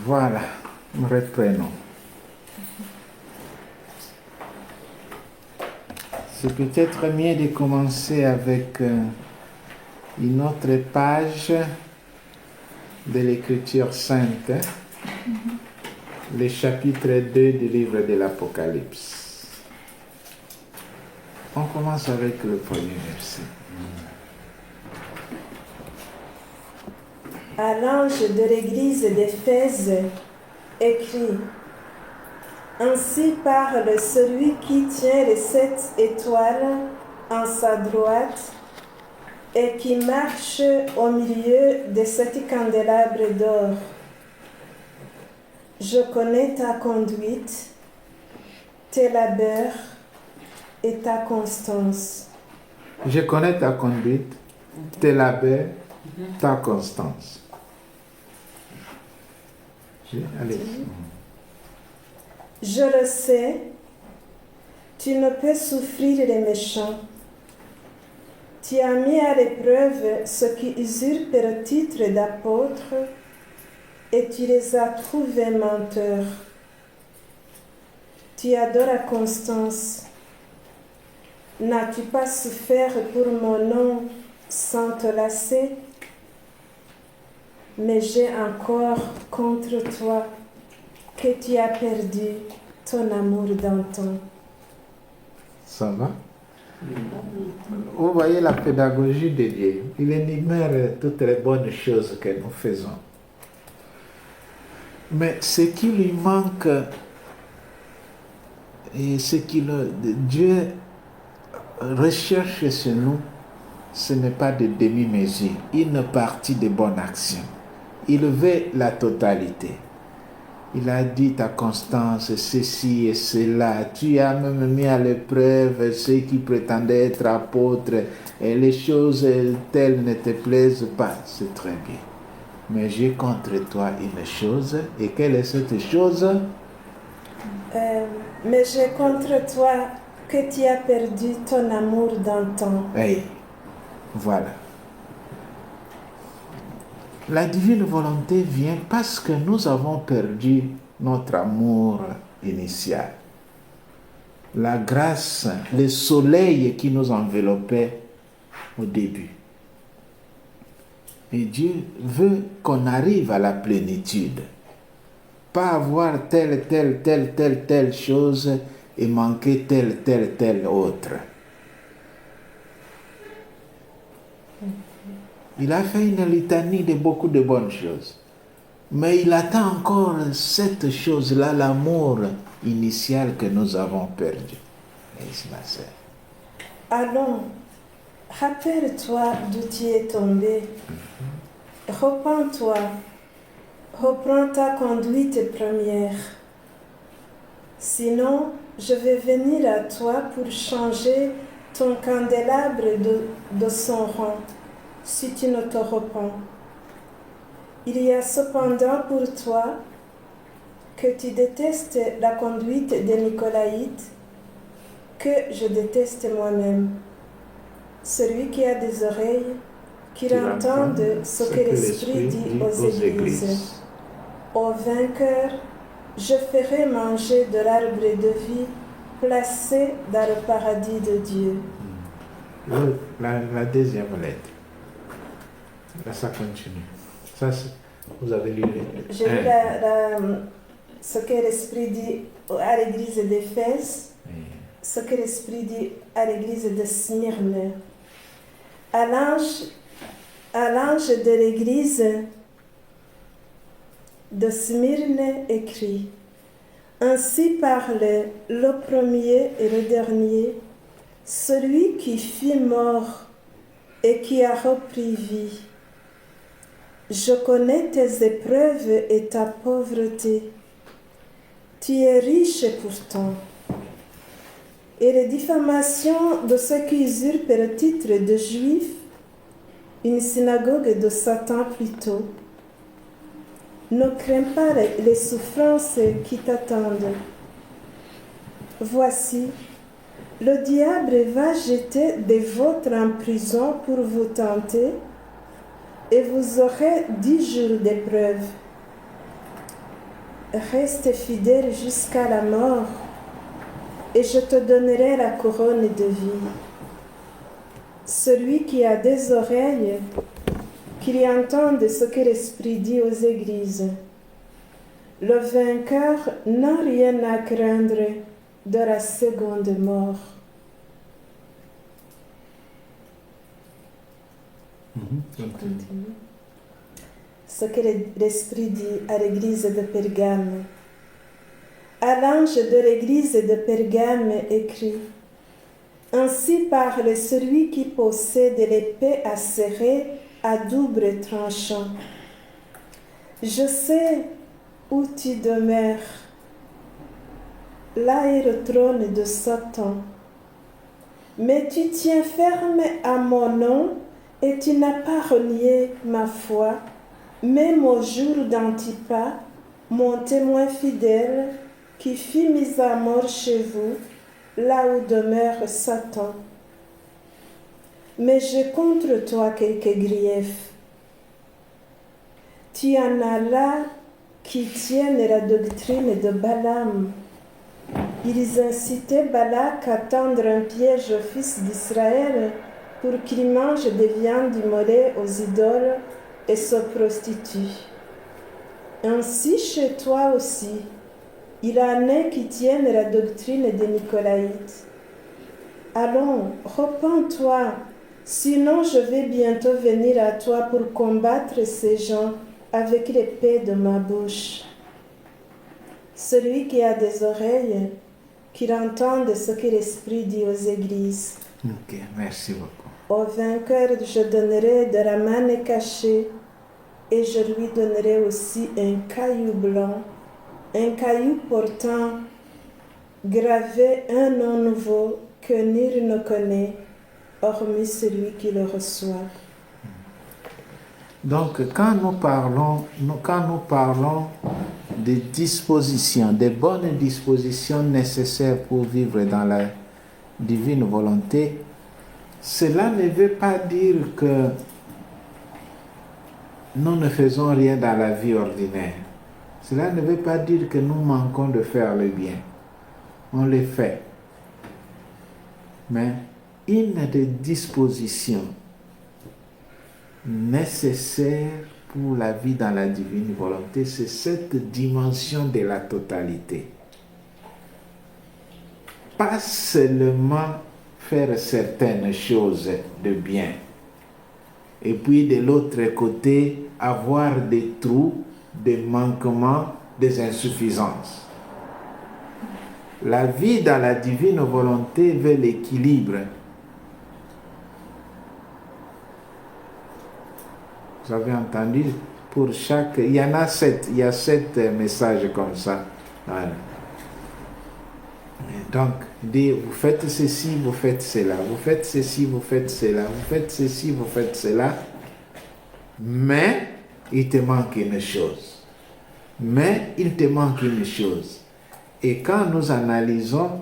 Voilà, reprenons. C'est peut-être mieux de commencer avec une autre page de l'Écriture sainte, le chapitre 2 du livre de l'Apocalypse. On commence avec le premier verset. À l'ange de l'église d'Éphèse, écrit: Ainsi parle celui qui tient les 7 étoiles en sa droite et qui marche au milieu des 7 candélabres d'or. Je connais ta conduite, tes labeurs et ta constance. Je connais ta conduite, tes labeurs, ta constance. Allez. Je le sais, tu ne peux souffrir les méchants. Tu as mis à l'épreuve ceux qui usurpent le titre d'apôtre et tu les as trouvés menteurs. Tu adores la constance. N'as-tu pas souffert pour mon nom sans te lasser? Mais j'ai encore contre toi que tu as perdu ton amour d'antan. Ça va? Vous voyez la pédagogie de Dieu. Il énumère toutes les bonnes choses que nous faisons. Mais ce qui lui manque, et ce que Dieu recherche chez nous, ce n'est pas de demi-mesure, une partie de bonne action. Il veut la totalité. Il a dit ta constance, ceci et cela. Tu as même mis à l'épreuve ceux qui prétendaient être apôtres et les choses telles ne te plaisent pas. C'est très bien. Mais j'ai contre toi une chose. Et quelle est cette chose? Mais j'ai contre toi que tu as perdu ton amour d'antan. Hey, voilà. La divine volonté vient parce que nous avons perdu notre amour initial. La grâce, le soleil qui nous enveloppait au début. Et Dieu veut qu'on arrive à la plénitude. Pas avoir telle chose et manquer telle autre. Il a fait une litanie de beaucoup de bonnes choses. Mais il attend encore cette chose-là, l'amour initial que nous avons perdu. Ma sœur. Allons, rappelle-toi d'où tu es tombé. Repends-toi. Reprends ta conduite première. Sinon, je vais venir à toi pour changer ton candélabre de son rang, si tu ne te repens. Il y a cependant pour toi que tu détestes la conduite des Nicolaïtes, que je déteste moi-même. Celui qui a des oreilles, qu'il entende ce que l'Esprit dit aux églises. Au vainqueur, je ferai manger de l'arbre de vie placé dans le paradis de Dieu. La deuxième lettre. Là, ça continue. Ça, vous avez lu. J'ai lu ce que l'Esprit dit à l'église d'Éphèse, ce que l'Esprit dit à l'église de Smyrne. À l'ange de l'église de Smyrne écrit: Ainsi parle le premier et le dernier, celui qui fut mort et qui a repris vie. Je connais tes épreuves et ta pauvreté. Tu es riche pourtant. Et les diffamations de ceux qui usurpent le titre de juif, une synagogue de Satan plutôt. Ne crains pas les souffrances qui t'attendent. Voici, le diable va jeter des vôtres en prison pour vous tenter, et vous aurez 10 jours d'épreuve. reste fidèle jusqu'à la mort, et je te donnerai la couronne de vie. Celui qui a des oreilles, qu'il entende ce que l'Esprit dit aux églises. Le vainqueur n'a rien à craindre de la seconde mort. Continue. Ce que l'Esprit dit à l'église de Pergame. À l'ange de l'église de Pergame écrit: Ainsi parle celui qui possède l'épée acérée à double tranchant. Je sais où tu demeures. Là est le trône de Satan. Mais tu tiens ferme à mon nom et tu n'as pas renié ma foi, même au jour d'Antipas, mon témoin fidèle, qui fut mis à mort chez vous, là où demeure Satan. Mais j'ai contre toi quelques griefs. Tu en as là qui tiennent la doctrine de Balaam. Ils incitaient Balak à tendre un piège aux fils d'Israël pour qu'ils mangent des viandes immolées aux idoles et se prostituent. Ainsi chez toi aussi, il en est qui tiennent la doctrine des Nicolaïtes. Allons, repens-toi, sinon je vais bientôt venir à toi pour combattre ces gens avec l'épée de ma bouche. Celui qui a des oreilles, qu'il entende ce que l'Esprit dit aux églises. Ok, merci beaucoup. Au vainqueur, je donnerai de la manne cachée, et je lui donnerai aussi un caillou blanc, un caillou portant gravé un nom nouveau que nul ne connaît, hormis celui qui le reçoit. Donc, quand nous parlons des dispositions, des bonnes dispositions nécessaires pour vivre dans la divine volonté, cela ne veut pas dire que nous ne faisons rien dans la vie ordinaire. Cela ne veut pas dire que nous manquons de faire le bien. On le fait. Mais une des dispositions nécessaires pour la vie dans la divine volonté, c'est cette dimension de la totalité. Pas seulement faire certaines choses de bien, et puis de l'autre côté, avoir des trous, des manquements, des insuffisances. La vie dans la divine volonté veut l'équilibre. Vous avez entendu, pour chaque... il y en a 7, il y a 7 messages comme ça. Voilà. Donc, dit, vous faites ceci, vous faites cela, vous faites ceci, vous faites cela, vous faites ceci, vous faites cela, mais il te manque une chose. Mais il te manque une chose. Et quand nous analysons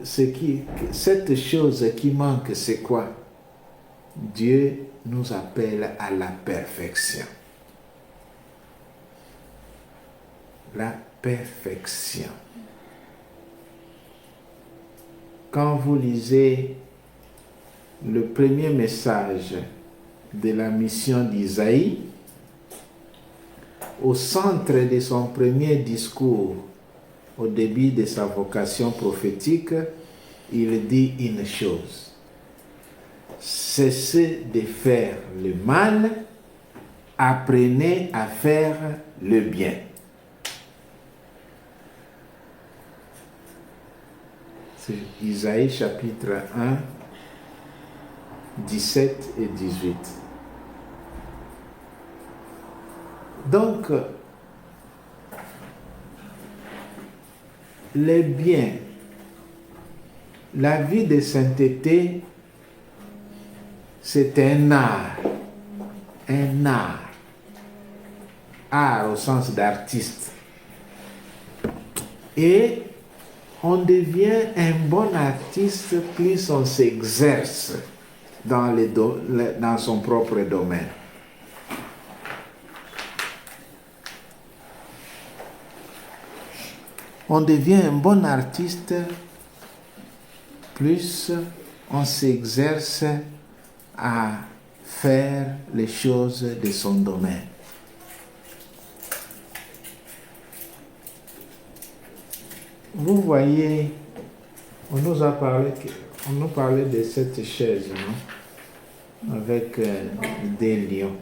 cette chose qui manque, c'est quoi? Dieu nous appelle à la perfection. La perfection. Quand vous lisez le premier message de la mission d'Isaïe, au centre de son premier discours, au début de sa vocation prophétique, il dit une chose: cessez de faire le mal, apprenez à faire le bien. C'est Isaïe chapitre 1, 17 et 18. Donc, les biens, la vie de sainteté, c'est un art. Un art. Art au sens d'artiste. Et on devient un bon artiste plus on s'exerce dans son propre domaine. on devient un bon artiste, plus on s'exerce à faire les choses de son domaine. Vous voyez, on nous parlait de cette chaise, non? Avec des lions.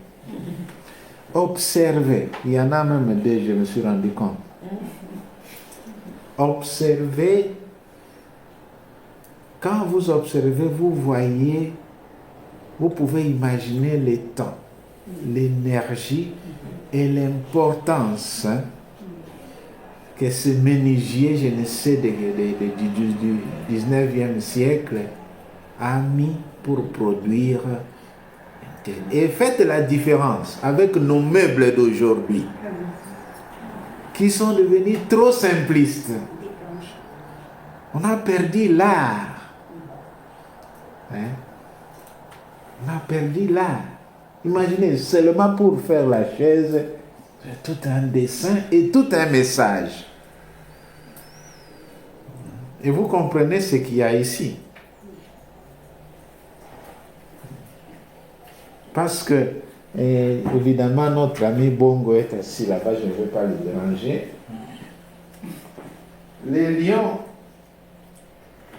Observez, il y en a même deux, je me suis rendu compte. Observez, quand vous observez, vous voyez, vous pouvez imaginer le temps, l'énergie et l'importance que ce menuisier, je ne sais, du 19e siècle a mis pour produire. Et faites la différence avec nos meubles d'aujourd'hui, qui sont devenus trop simplistes. On a perdu l'art. Hein? On a perdu l'art. Imaginez, seulement pour faire la chaise, tout un dessin et tout un message. Et vous comprenez ce qu'il y a ici. Parce que, évidemment, notre ami Bongo est assis là-bas, je ne veux pas le déranger. Les lions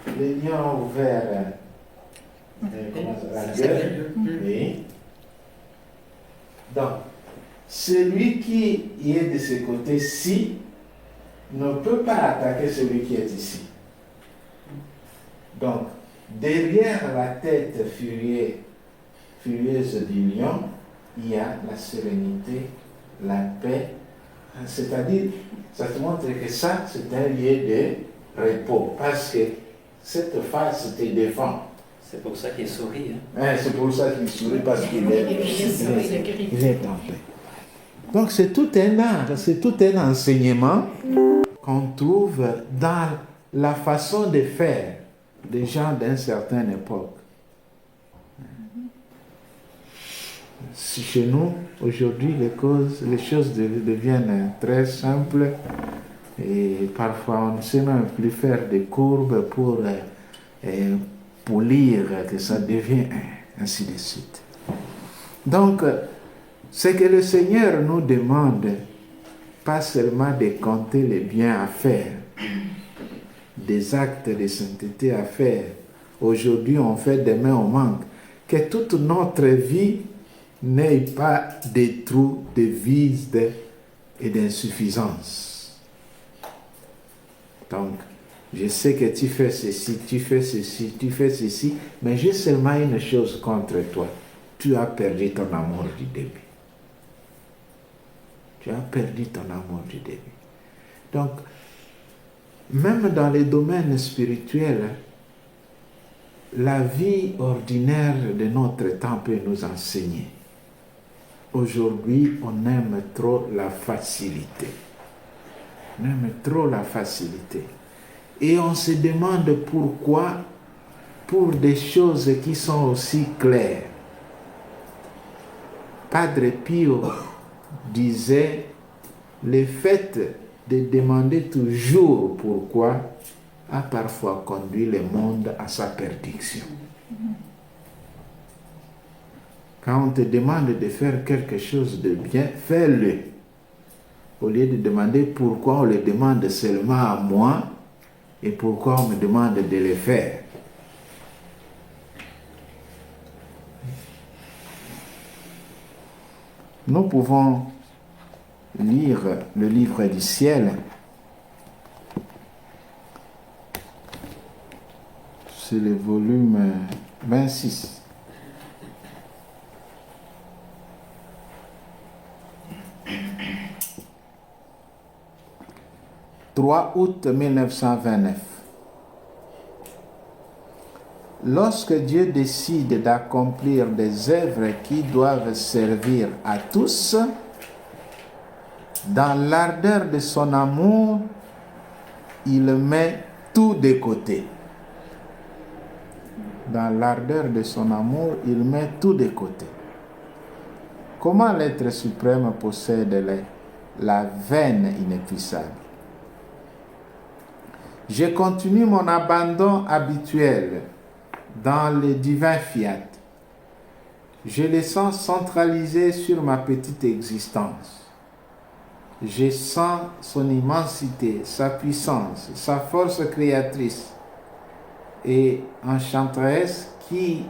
ont ouvert la gueule. Oui. Donc, celui qui est de ce côté-ci ne peut pas attaquer celui qui est ici. Donc, derrière la tête furieuse du lion, il y a la sérénité, la paix. C'est-à-dire, ça te montre que ça, c'est un lieu de repos. Parce que cette face te défend. C'est pour ça qu'il sourit. C'est pour ça qu'il sourit, parce qu'il est en paix. Donc c'est tout un art, c'est tout un enseignement qu'on trouve dans la façon de faire des gens d'une certaine époque. Chez nous, aujourd'hui, les choses deviennent très simples et parfois on ne sait même plus faire des courbes pour polir, que ça devient ainsi de suite. Donc, ce que le Seigneur nous demande, pas seulement de compter les biens à faire, des actes de sainteté à faire. Aujourd'hui on fait, demain on manque. Que toute notre vie n'ait pas des trous, de vides et d'insuffisance. Donc, je sais que tu fais ceci, tu fais ceci, tu fais ceci, mais j'ai seulement une chose contre toi. Tu as perdu ton amour du début. Tu as perdu ton amour du début. Donc, même dans les domaines spirituels, la vie ordinaire de notre temps peut nous enseigner. Aujourd'hui, on aime trop la facilité. On aime trop la facilité. Et on se demande pourquoi, pour des choses qui sont aussi claires. Padre Pio disait, le fait de demander toujours pourquoi a parfois conduit le monde à sa perdition. Quand on te demande de faire quelque chose de bien, fais-le. Au lieu de demander pourquoi, on le demande seulement à moi et pourquoi on me demande de le faire. Nous pouvons lire le livre du ciel. C'est le volume 26. 3 août 1929. Lorsque Dieu décide d'accomplir des œuvres qui doivent servir à tous, dans l'ardeur de son amour, il met tout de côté. Dans l'ardeur de son amour, il met tout de côté. Comment l'être suprême possède la veine inépuisable? Je continue mon abandon habituel dans le divin fiat. Je le sens centralisé sur ma petite existence. Je sens son immensité, sa puissance, sa force créatrice et enchanteresse qui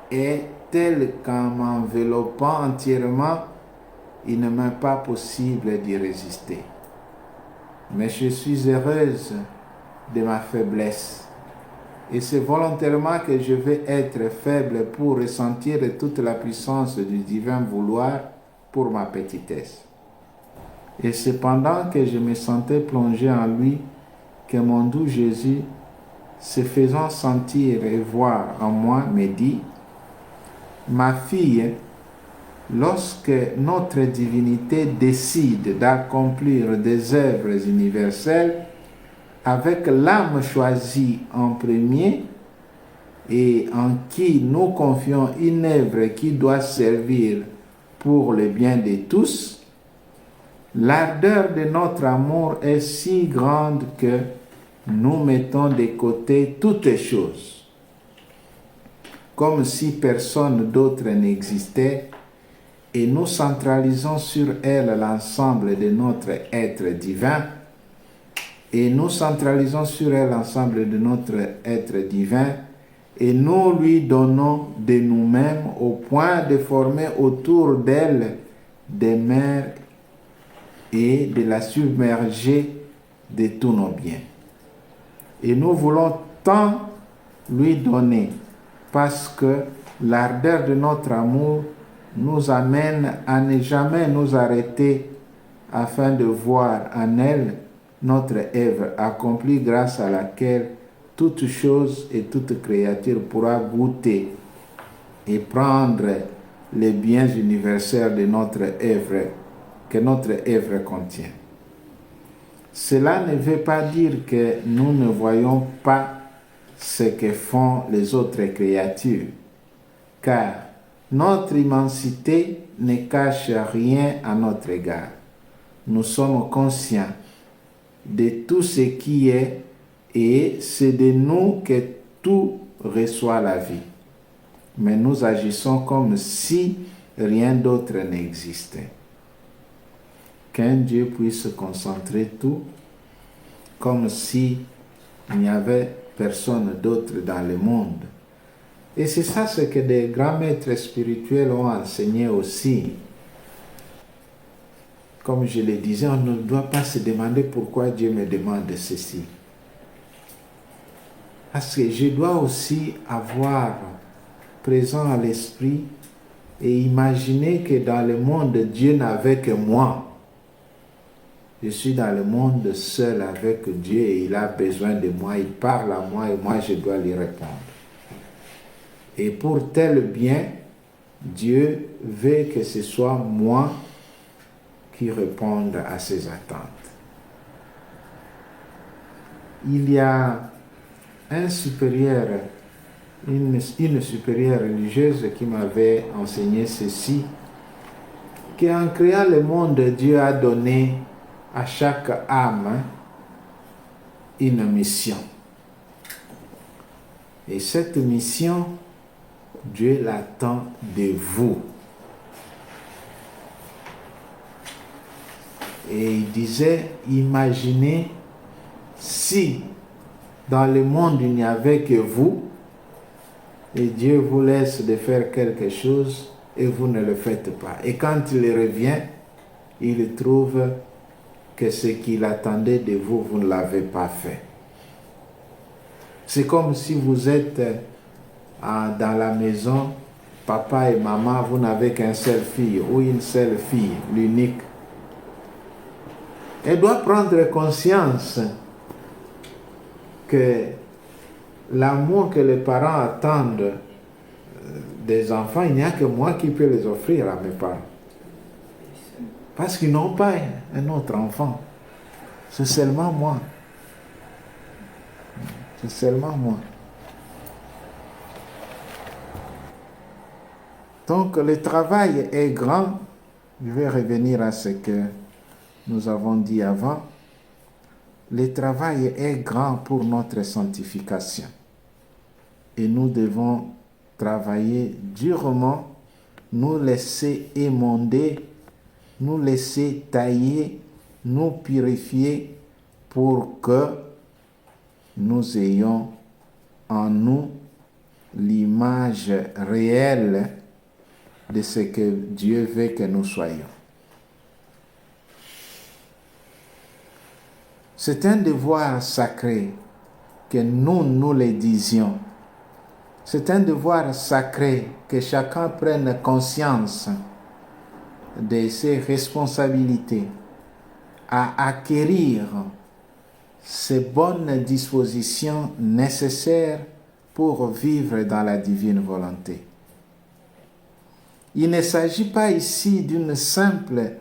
est telle qu'en m'enveloppant entièrement, il ne m'est pas possible d'y résister. Mais je suis heureuse de ma faiblesse. Et c'est volontairement que je vais être faible pour ressentir toute la puissance du divin vouloir pour ma petitesse. Et c'est pendant que je me sentais plongé en lui que mon doux Jésus, se faisant sentir et voir en moi, me dit: ma fille, lorsque notre divinité décide d'accomplir des œuvres universelles avec l'âme choisie en premier et en qui nous confions une œuvre qui doit servir pour le bien de tous, l'ardeur de notre amour est si grande que nous mettons de côté toutes choses, comme si personne d'autre n'existait, et nous centralisons sur elle l'ensemble de notre être divin, et nous lui donnons de nous-mêmes au point de former autour d'elle des mers et de la submerger de tous nos biens. Et nous voulons tant lui donner parce que l'ardeur de notre amour nous amène à ne jamais nous arrêter afin de voir en elle notre œuvre accomplie grâce à laquelle toute chose et toute créature pourra goûter et prendre les biens universels de notre œuvre, que notre œuvre contient. Cela ne veut pas dire que nous ne voyons pas ce que font les autres créatures, car notre immensité ne cache rien à notre égard. Nous sommes conscients de tout ce qui est et c'est de nous que tout reçoit la vie. Mais nous agissons comme si rien d'autre n'existait. Qu'un Dieu puisse concentrer tout comme si il n'y avait personne d'autre dans le monde. Et c'est ça ce que des grands maîtres spirituels ont enseigné aussi. Comme je le disais, on ne doit pas se demander pourquoi Dieu me demande ceci. Parce que je dois aussi avoir présent à l'esprit et imaginer que dans le monde, Dieu n'avait que moi. Je suis dans le monde seul avec Dieu et il a besoin de moi, il parle à moi et moi je dois lui répondre. Et pour tel bien, Dieu veut que ce soit moi qui réponde à ses attentes. Il y a un supérieur, une supérieure religieuse qui m'avait enseigné ceci, qu'en créant le monde, Dieu a donné à chaque âme une mission. Et cette mission, Dieu l'attend de vous. Et il disait, imaginez si dans le monde il n'y avait que vous, et Dieu vous laisse de faire quelque chose et vous ne le faites pas. Et quand il revient, il trouve que ce qu'il attendait de vous, vous ne l'avez pas fait. C'est comme si vous êtes dans la maison, papa et maman, vous n'avez qu'un seul fille ou une seule fille, l'unique. Elle doit prendre conscience que l'amour que les parents attendent des enfants, il n'y a que moi qui peux les offrir à mes parents. Parce qu'ils n'ont pas un autre enfant. C'est seulement moi. C'est seulement moi. Donc le travail est grand. Je vais revenir à ce que nous avons dit avant. le travail est grand pour notre sanctification. Et nous devons travailler durement, nous laisser émonder, nous laisser tailler, nous purifier pour que nous ayons en nous l'image réelle de ce que Dieu veut que nous soyons. C'est un devoir sacré que nous le disions. C'est un devoir sacré que chacun prenne conscience de ses responsabilités à acquérir ces bonnes dispositions nécessaires pour vivre dans la divine volonté. Il ne s'agit pas ici d'une simple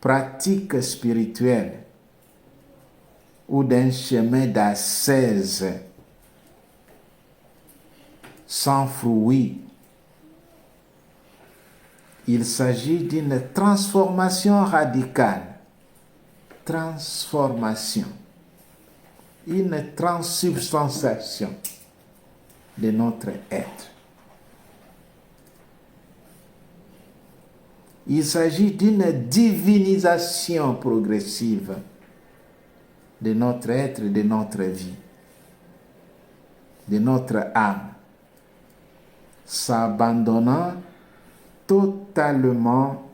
pratique spirituelle ou d'un chemin d'ascèse sans fruit. Il s'agit d'une transformation radicale. Transformation. Une transsubstantiation de notre être. Il s'agit d'une divinisation progressive de notre être, de notre vie, de notre âme, s'abandonnant totalement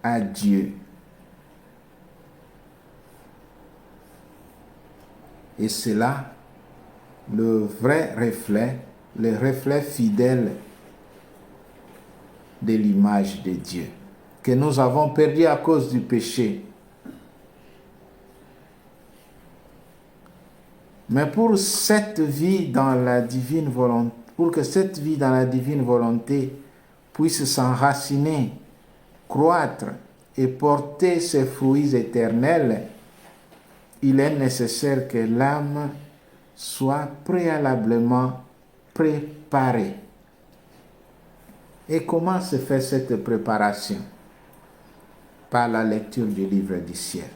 à Dieu. Et c'est là le vrai reflet, le reflet fidèle de l'image de Dieu, que nous avons perdu à cause du péché. Mais pour cette vie dans la divine volonté, pour que cette vie dans la divine volonté puisse s'enraciner, croître et porter ses fruits éternels, il est nécessaire que l'âme soit préalablement préparée. Et comment se fait cette préparation? Par la lecture du livre du ciel,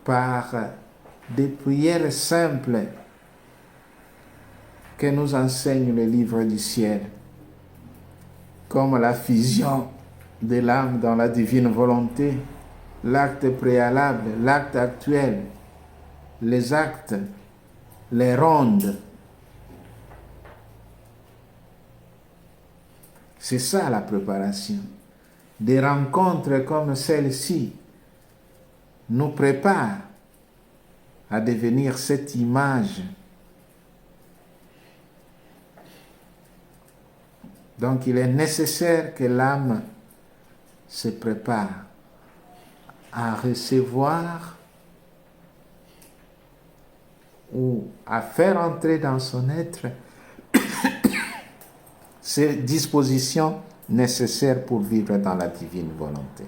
par des prières simples que nous enseigne le livre du ciel, comme la fusion de l'âme dans la divine volonté, l'acte préalable, l'acte actuel, les actes, les rondes. C'est ça la préparation. Des rencontres comme celle-ci nous préparent à devenir cette image. Donc il est nécessaire que l'âme se prépare à recevoir ou à faire entrer dans son être ces dispositions nécessaires pour vivre dans la divine volonté.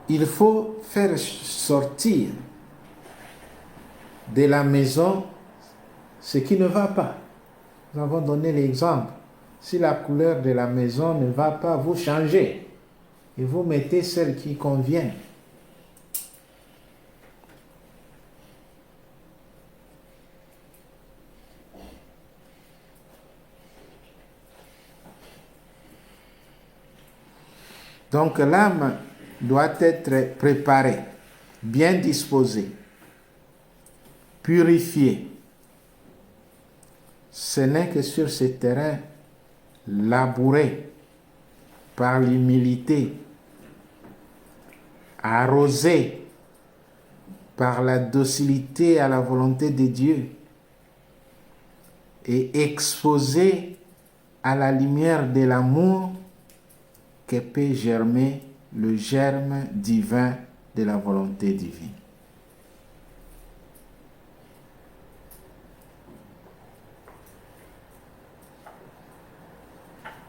Il faut faire sortir de la maison ce qui ne va pas. Nous avons donné l'exemple. Si la couleur de la maison ne va pas, vous changez et vous mettez celle qui convient. Donc l'âme doit être préparée, bien disposée, purifiée. Ce n'est que sur ce terrain labouré par l'humilité, arrosé par la docilité à la volonté de Dieu et exposé à la lumière de l'amour que peut germer le germe divin de la volonté divine.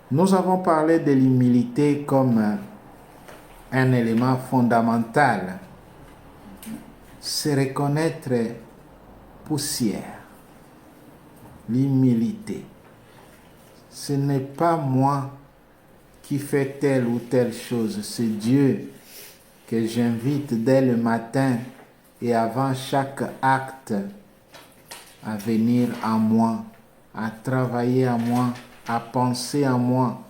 Nous avons parlé de l'humilité comme un élément fondamental. C'est reconnaître poussière. L'humilité. Ce n'est pas moi qui fais telle ou telle chose, c'est Dieu que j'invite dès le matin et avant chaque acte à venir à moi, à travailler à moi, à penser à moi,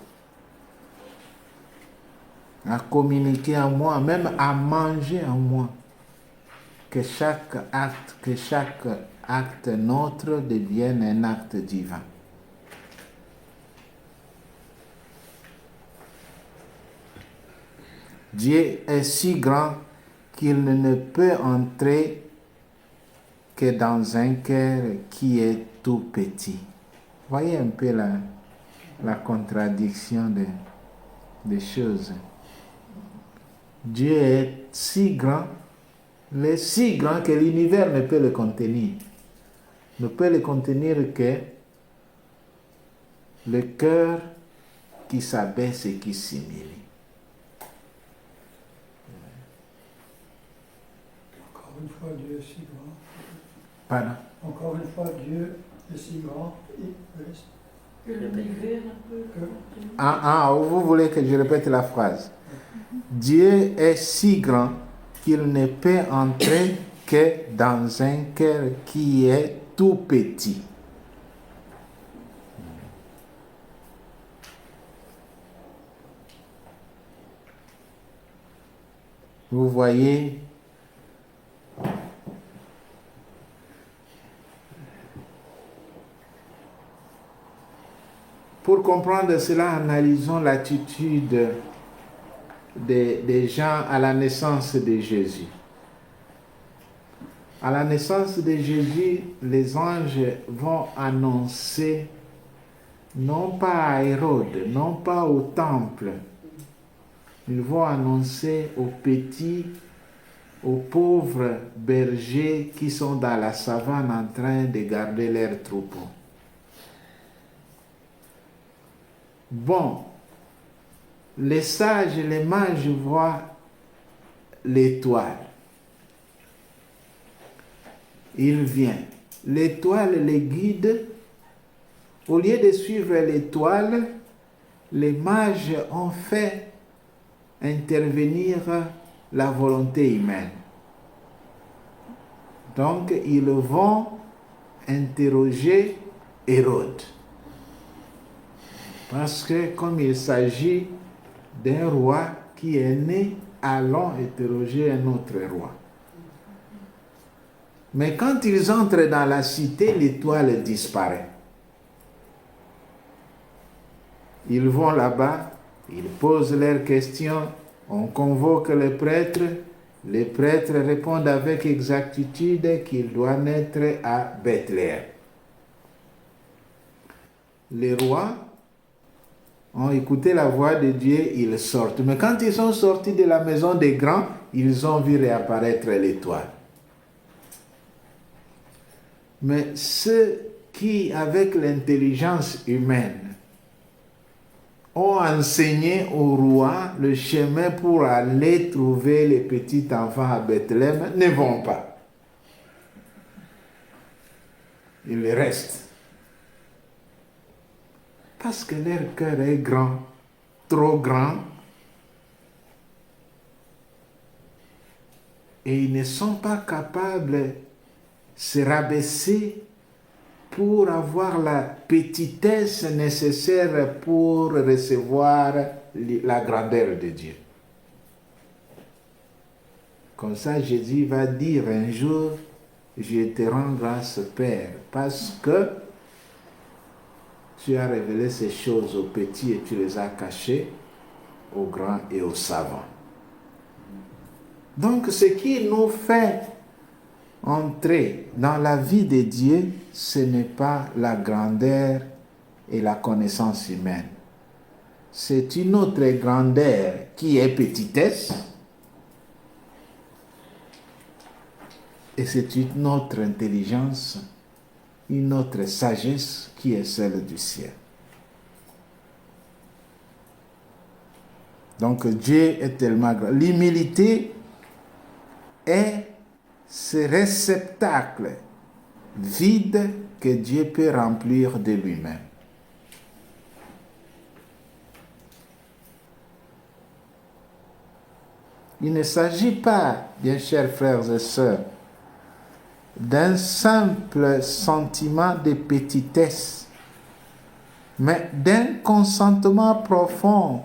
à communiquer à moi, même à manger à moi. Que chaque acte nôtre devienne un acte divin. Dieu est si grand qu'il ne peut entrer que dans un cœur qui est tout petit. Voyez un peu la contradiction des choses. Dieu est si grand, il est si grand que l'univers ne peut le contenir. Ne peut le contenir que le cœur qui s'abaisse et qui s'humilie. Encore une fois, Dieu est si grand. Pardon? Encore une fois, Dieu est si grand. Que l'univers ne peut Vous voulez que je répète la phrase? Dieu est si grand qu'il ne peut entrer que dans un cœur qui est tout petit. Vous voyez, pour comprendre cela, analysons l'attitude des gens à la naissance de Jésus. À la naissance de Jésus, les anges vont annoncer, non pas à Hérode, non pas au temple, ils vont annoncer aux petits, aux pauvres bergers qui sont dans la savane en train de garder leurs troupeaux. Bon, les sages, les mages voient l'étoile. Il vient. L'étoile les guide. Au lieu de suivre l'étoile, les mages ont fait intervenir la volonté humaine. Donc, ils vont interroger Hérode. Parce que comme il s'agit d'un roi qui est né, allons interroger un autre roi. Mais quand ils entrent dans la cité, l'étoile disparaît. Ils vont là-bas, ils posent leurs questions, on convoque les prêtres répondent avec exactitude qu'il doit naître à Bethléem. Les rois ont écouté la voix de Dieu, ils sortent. Mais quand ils sont sortis de la maison des grands, ils ont vu réapparaître l'étoile. Mais ceux qui, avec l'intelligence humaine, ont enseigné au roi le chemin pour aller trouver les petits enfants à Bethléem, ne vont pas. Ils restent. Parce que leur cœur est grand, trop grand, et ils ne sont pas capables de se rabaisser pour avoir la petitesse nécessaire pour recevoir la grandeur de Dieu. Comme ça, Jésus va dire un jour, je te rends grâce, Père, parce que tu as révélé ces choses aux petits et tu les as cachées aux grands et aux savants. Donc, ce qui nous fait entrer dans la vie de Dieu, ce n'est pas la grandeur et la connaissance humaine. C'est une autre grandeur qui est petitesse et c'est une autre intelligence, une autre sagesse qui est celle du ciel. Donc Dieu est tellement grand. L'humilité est ce réceptacle vide que Dieu peut remplir de lui-même. Il ne s'agit pas, bien chers frères et sœurs, d'un simple sentiment de petitesse, mais d'un consentement profond.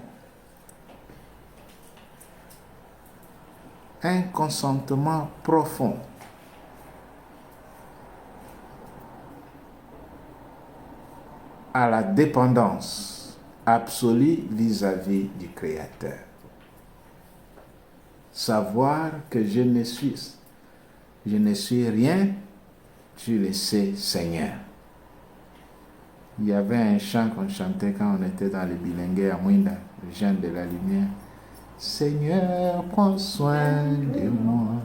Un consentement profond. À la dépendance absolue vis-à-vis du Créateur. Savoir que je ne suis rien, tu le sais, Seigneur. Il y avait un chant qu'on chantait quand on était dans le bilingue à Mouinda, le jeune de la lumière. Seigneur, prends soin de moi.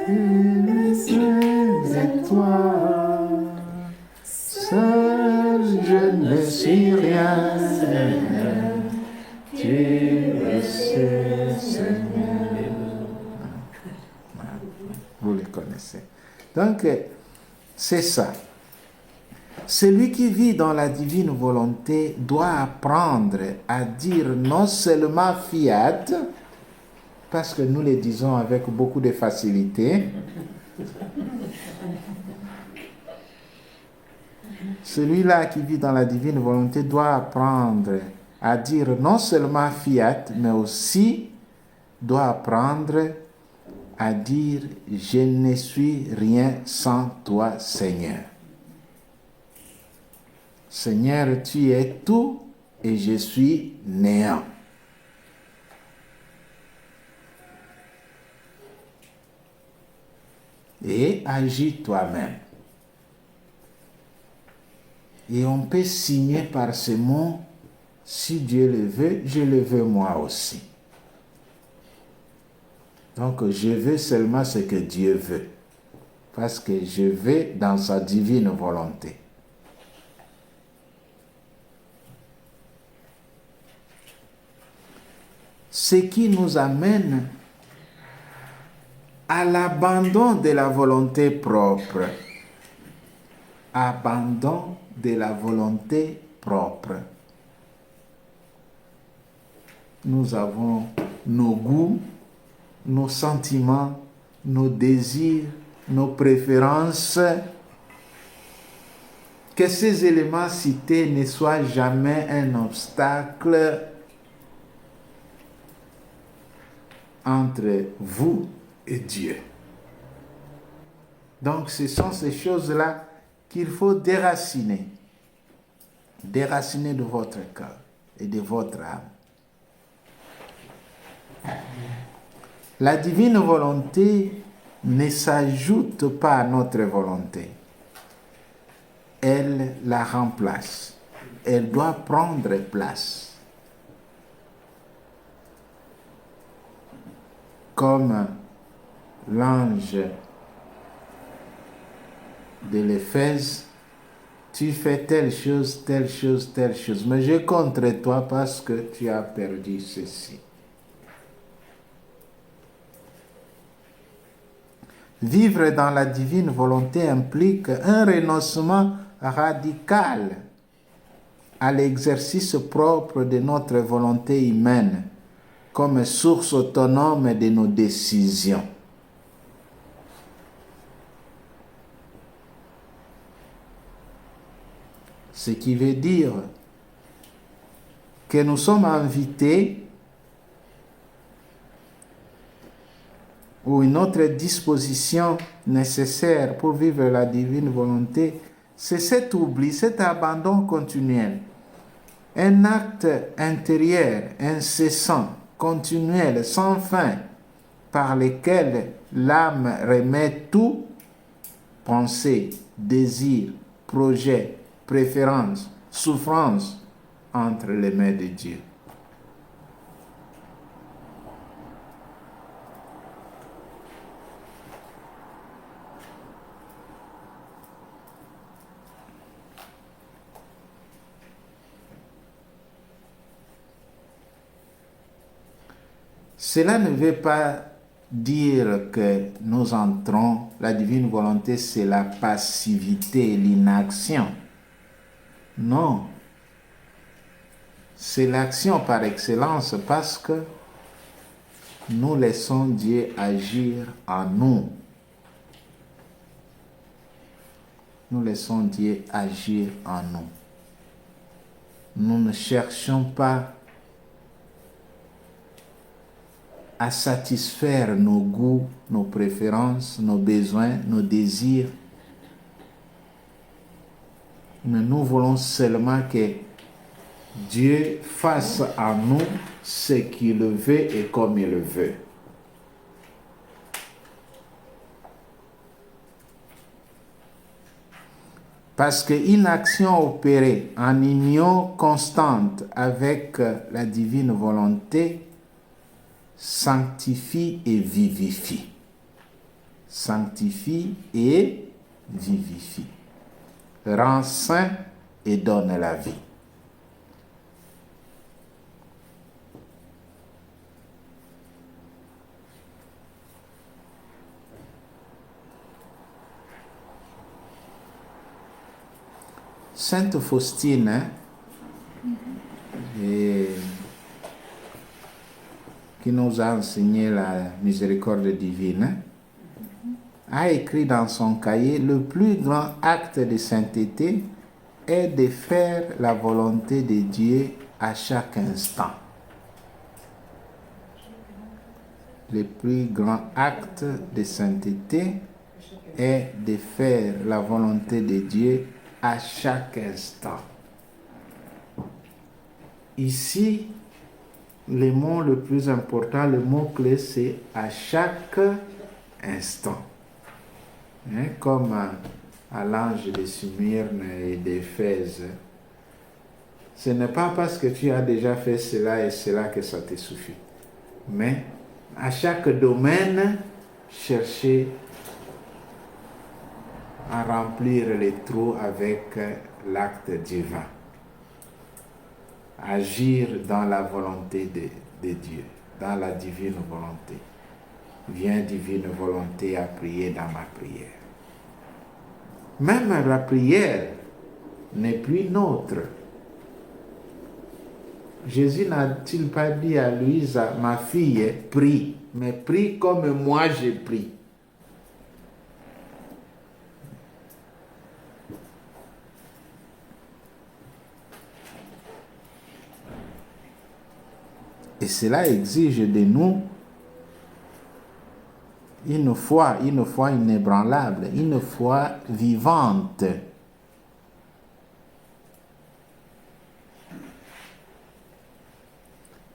Je suis toi. Seul je ne suis rien. Tu le sais, Seigneur. Vous le connaissez. Donc, c'est ça. Celui qui vit dans la divine volonté doit apprendre à dire non seulement fiat, parce que nous le disons avec beaucoup de facilité. Celui-là qui vit dans la divine volonté doit apprendre à dire non seulement fiat, mais aussi doit apprendre à dire je ne suis rien sans toi, Seigneur. Seigneur, tu es tout et je suis néant. Et agis toi-même. Et on peut signer par ces mots, si Dieu le veut, je le veux moi aussi. Donc je veux seulement ce que Dieu veut, parce que je vais dans sa divine volonté. Ce qui nous amène à l'abandon de la volonté propre. Abandon de la volonté propre. Nous avons nos goûts, nos sentiments, nos désirs, nos préférences. Que ces éléments cités ne soient jamais un obstacle entre vous et Dieu. Donc ce sont ces choses-là qu'il faut déraciner. Déraciner de votre cœur et de votre âme. La divine volonté ne s'ajoute pas à notre volonté. Elle la remplace. Elle doit prendre place. Comme l'ange de l'Éphèse, tu fais telle chose, telle chose, telle chose, mais je contre toi parce que tu as perdu ceci. Vivre dans la divine volonté implique un renoncement radical à l'exercice propre de notre volonté humaine comme source autonome de nos décisions. Ce qui veut dire que nous sommes invités, ou une autre disposition nécessaire pour vivre la divine volonté, c'est cet oubli, cet abandon continuel. Un acte intérieur, incessant, continuel, sans fin, par lequel l'âme remet tout, pensée, désir, projet, préférence, souffrance, entre les mains de Dieu. Cela ne veut pas dire que nous entrons, la divine volonté, c'est la passivité, l'inaction. Non. C'est l'action par excellence parce que nous laissons Dieu agir en nous. Nous laissons Dieu agir en nous. Nous ne cherchons pas à satisfaire nos goûts, nos préférences, nos besoins, nos désirs. Mais nous voulons seulement que Dieu fasse en nous ce qu'il veut et comme il le veut. Parce qu'une action opérée en union constante avec la divine volonté sanctifie et vivifie. Sanctifie et vivifie. Rend saint et donne la vie. Sainte Faustine, qui nous a enseigné la miséricorde divine, a écrit dans son cahier: le plus grand acte de sainteté est de faire la volonté de Dieu à chaque instant. Le plus grand acte de sainteté est de faire la volonté de Dieu à chaque instant. Ici, le mot le plus important, le mot-clé, c'est à chaque instant. Comme à l'ange de Smyrne et d'Éphèse. Ce n'est pas parce que tu as déjà fait cela et cela que ça te suffit. Mais à chaque domaine, chercher à remplir les trous avec l'acte divin. Agir dans la volonté de Dieu, dans la divine volonté. Viens, divine volonté, à prier dans ma prière. Même la prière n'est plus nôtre. Jésus n'a-t-il pas dit à Louise, ma fille, prie, mais prie comme moi je prie. Et cela exige de nous une foi inébranlable, une foi vivante.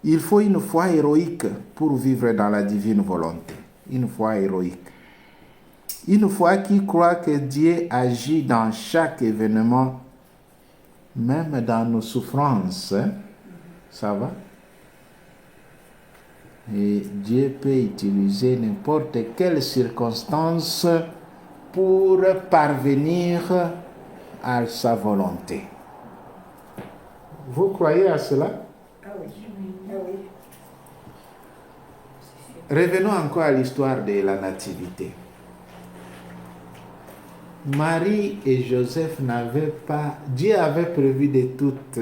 Il faut une foi héroïque pour vivre dans la divine volonté. Une foi héroïque. Une foi qui croit que Dieu agit dans chaque événement, même dans nos souffrances. Ça va? Et Dieu peut utiliser n'importe quelle circonstance pour parvenir à sa volonté. Vous croyez à cela? Ah oui. Ah oui. Revenons encore à l'histoire de la nativité. Marie et Joseph n'avaient pas... Dieu avait prévu de toute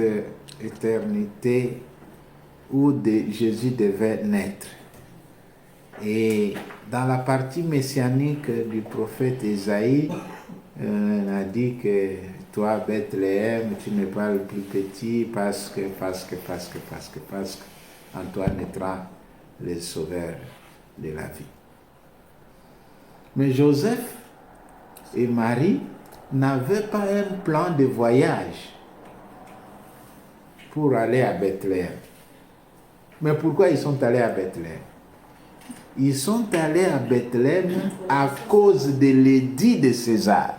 éternité où Jésus devait naître. Et dans la partie messianique du prophète Ésaïe, on a dit que toi, Bethléem, tu n'es pas le plus petit parce que en toi naîtra le sauveur de la vie. Mais Joseph et Marie n'avaient pas un plan de voyage pour aller à Bethléem. Mais pourquoi ils sont allés à Bethléem? Ils sont allés à Bethléem à cause de l'édit de César.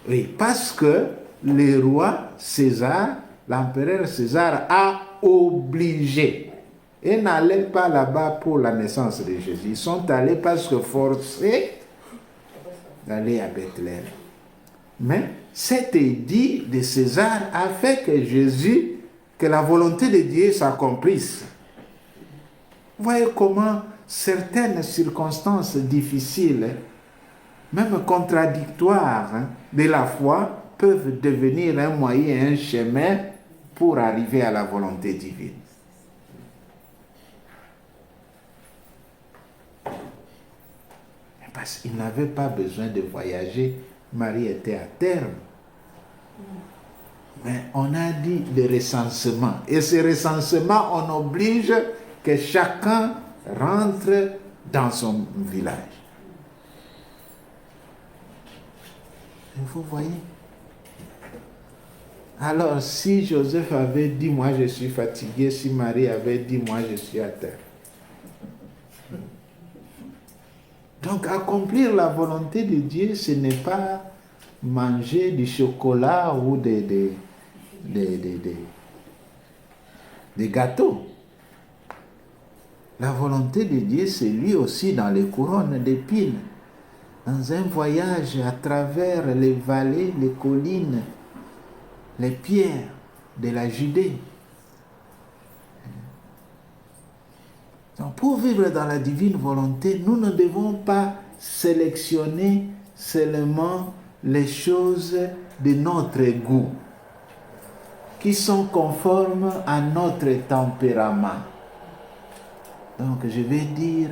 Oui, parce que le roi César, l'empereur César, a obligé. Ils n'allaient pas là-bas pour la naissance de Jésus. Ils sont allés parce que forcés d'aller à Bethléem. Mais cet édit de César a fait que la volonté de Dieu s'accomplisse. Voyez comment certaines circonstances difficiles, même contradictoires, de la foi, peuvent devenir un moyen, un chemin pour arriver à la volonté divine. Parce qu'il n'avait pas besoin de voyager. Marie était à terme. Mais on a dit le recensement. Et ce recensement, on oblige que chacun rentre dans son village. Et vous voyez? Alors, si Joseph avait dit, moi je suis fatigué, si Marie avait dit, moi je suis à terre. Donc, accomplir la volonté de Dieu, ce n'est pas manger du chocolat ou des gâteaux. La volonté de Dieu, c'est lui aussi dans les couronnes d'épines, dans un voyage à travers les vallées, les collines, les pierres de la Judée. Donc, pour vivre dans la divine volonté, nous ne devons pas sélectionner seulement les choses de notre goût, qui sont conformes à notre tempérament. Donc, je vais dire,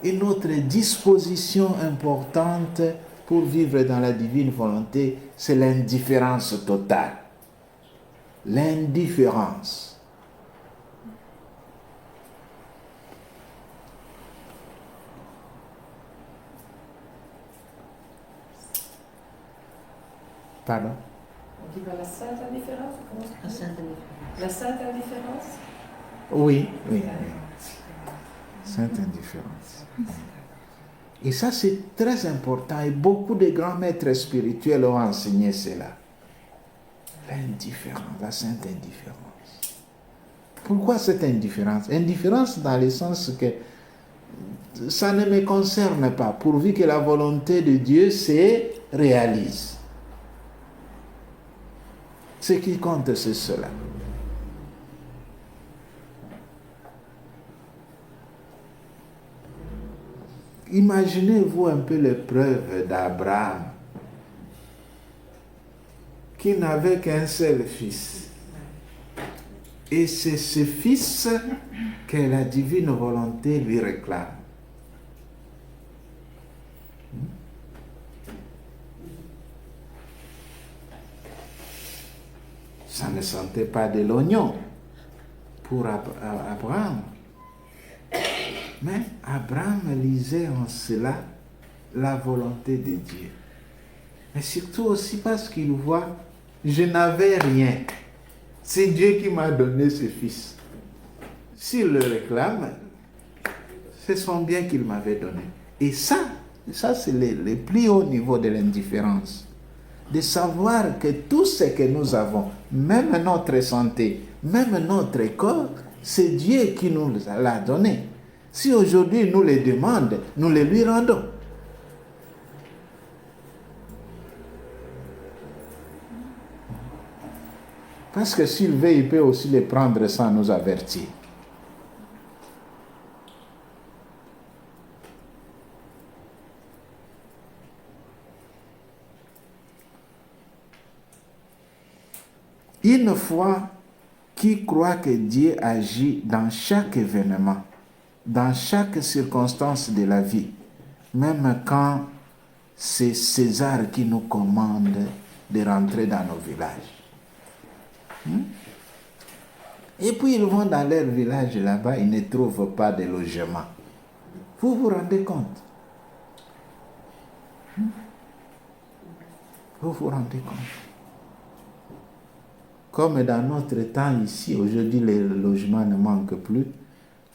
une autre disposition importante pour vivre dans la divine volonté, c'est l'indifférence totale. L'indifférence. Pardon? On dit la sainte indifférence? La sainte indifférence. La sainte indifférence? Oui. Sainte indifférence. Et ça, c'est très important. Et beaucoup de grands maîtres spirituels ont enseigné cela. L'indifférence, la sainte indifférence. Pourquoi cette indifférence? Indifférence dans le sens que ça ne me concerne pas, pourvu que la volonté de Dieu se réalise. Ce qui compte, c'est cela. Imaginez-vous un peu l'épreuve d'Abraham, qui n'avait qu'un seul fils. Et c'est ce fils que la divine volonté lui réclame. Ça ne sentait pas de l'oignon pour Abraham. Mais Abraham lisait en cela la volonté de Dieu. Mais surtout aussi parce qu'il voit, je n'avais rien. C'est Dieu qui m'a donné ce fils. S'il le réclame, c'est son bien qu'il m'avait donné. Et ça c'est le plus haut niveau de l'indifférence. De savoir que tout ce que nous avons, même notre santé, même notre corps, c'est Dieu qui nous l'a donné. Si aujourd'hui nous les demande, nous les lui rendons. Parce que s'il veut, il peut aussi les prendre sans nous avertir. Une foi qui croit que Dieu agit dans chaque événement, dans chaque circonstance de la vie, même quand c'est César qui nous commande de rentrer dans nos villages. Et puis ils vont dans leur village là-bas, ils ne trouvent pas de logement. Vous vous rendez compte? Vous vous rendez compte? Comme dans notre temps ici, aujourd'hui les logements ne manquent plus,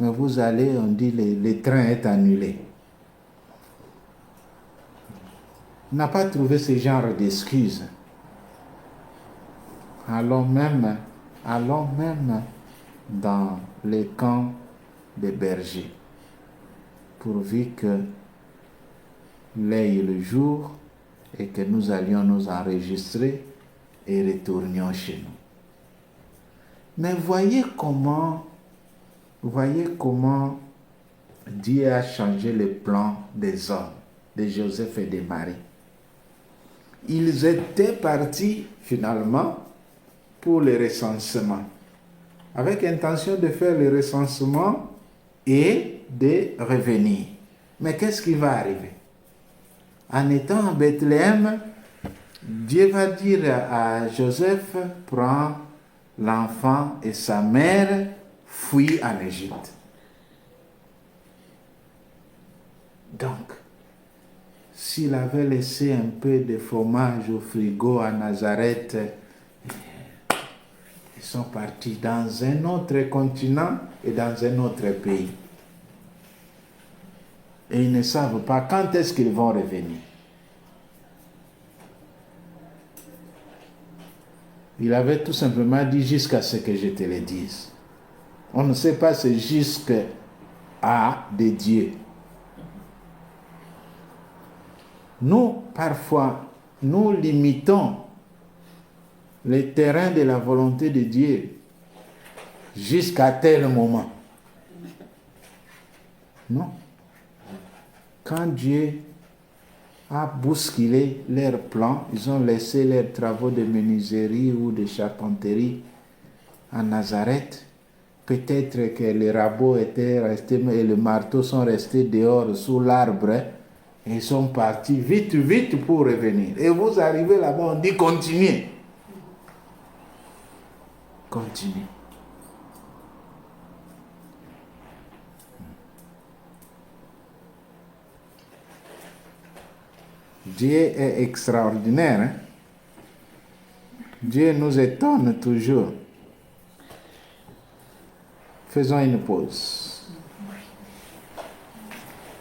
mais vous allez, on dit le train est annulé. On n'a pas trouvé ce genre d'excuses. Allons même dans les camps des bergers, pourvu que l'ait le jour et que nous allions nous enregistrer et retournions chez nous. Mais voyez comment Dieu a changé le plan des hommes, de Joseph et de Marie. Ils étaient partis finalement pour le recensement, avec intention de faire le recensement et de revenir. Mais qu'est-ce qui va arriver? En étant à Bethléem, Dieu va dire à Joseph, prends l'enfant et sa mère, fuis en Égypte. Donc, s'il avait laissé un peu de fromage au frigo à Nazareth, ils sont partis dans un autre continent et dans un autre pays. Et ils ne savent pas quand est-ce qu'ils vont revenir. Il avait tout simplement dit jusqu'à ce que je te le dise. On ne sait pas c'est jusqu'à de Dieu. Nous, parfois, nous limitons le terrain de la volonté de Dieu jusqu'à tel moment. Non. Quand Dieu a bousculé leurs plans, ils ont laissé leurs travaux de menuiserie ou de charpenterie à Nazareth. Peut-être que les rabots étaient restés et le marteau sont restés dehors sous l'arbre. Et ils sont partis vite, vite pour revenir. Et vous arrivez là-bas, on dit continuez. Continuez. Dieu est extraordinaire. Hein? Dieu nous étonne toujours. Faisons une pause.